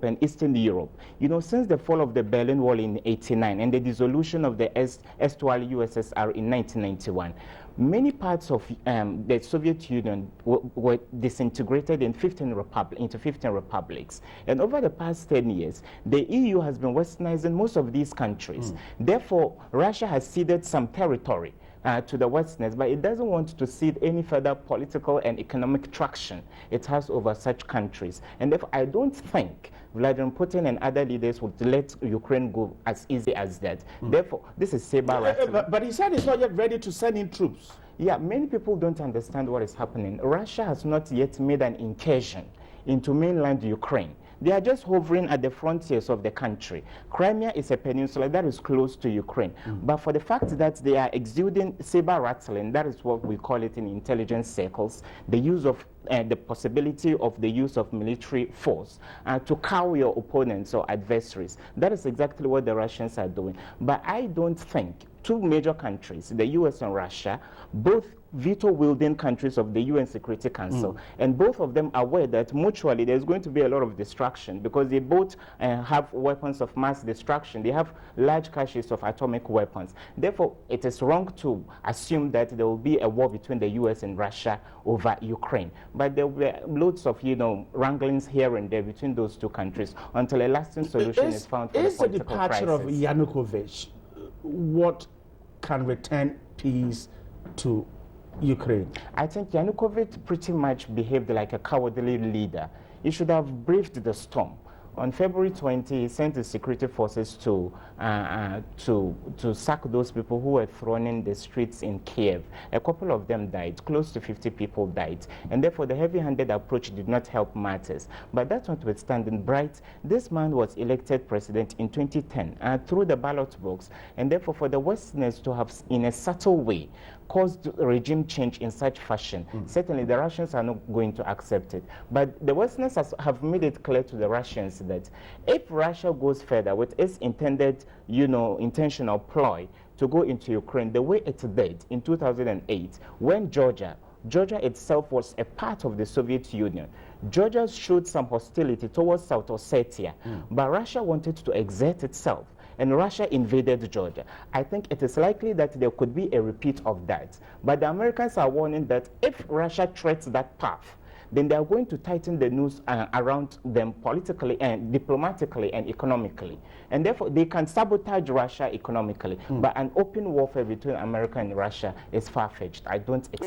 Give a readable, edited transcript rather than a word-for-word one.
and Eastern Europe. You know, since the fall of the Berlin Wall in '89 and the dissolution of the erstwhile USSR in 1991, many parts of the Soviet Union were disintegrated in 15 republics. And over the past 10 years, the EU has been westernizing most of these countries. Therefore, Russia has ceded some territory to the Westerners, but it doesn't want to cede any further political and economic traction it has over such countries. And therefore, I don't think Vladimir Putin and other leaders would let Ukraine go as easy as that. Therefore, this is saber rattling. But he said he's not yet ready to send in troops. Yeah, many people don't understand what is happening. Russia has not yet made an incursion into mainland Ukraine. They are just hovering at the frontiers of the country. Crimea is a peninsula that is close to Ukraine. But for the fact that they are exuding saber rattling, that is what we call it in intelligence circles, the use of the possibility of the use of military force to cow your opponents or adversaries. That is exactly what the Russians are doing. But I don't think two major countries, the US and Russia, both veto-wielding countries of the UN Security Council, and both of them are aware that mutually there's going to be a lot of destruction because they both have weapons of mass destruction. They have large caches of atomic weapons. Therefore, it is wrong to assume that there will be a war between the US and Russia over Ukraine. But there were loads of, wranglings here and there between those two countries until a lasting solution is found for the political crisis. Is the departure of Yanukovych what can return peace to Ukraine? I think Yanukovych pretty much behaved like a cowardly leader. He should have braved the storm. On February 20, he sent the security forces to sack those people who were thrown in the streets in Kiev. A couple of them died. Close to 50 people died. And therefore, the heavy-handed approach did not help matters. But that notwithstanding, this man was elected president in 2010 through the ballot box. And therefore, for the Westerners to have, in a subtle way, caused regime change in such fashion, certainly the Russians are not going to accept it. But the Westerners have made it clear to the Russians that if Russia goes further with its intended, intentional ploy to go into Ukraine the way it did in 2008, when Georgia itself was a part of the Soviet Union. Georgia showed some hostility towards South Ossetia, but Russia wanted to exert itself, and Russia invaded Georgia. I think it is likely that there could be a repeat of that. But the Americans are warning that if Russia treads that path, then they are going to tighten the noose around them politically and diplomatically and economically. And therefore, they can sabotage Russia economically. But an open warfare between America and Russia is far-fetched. I don't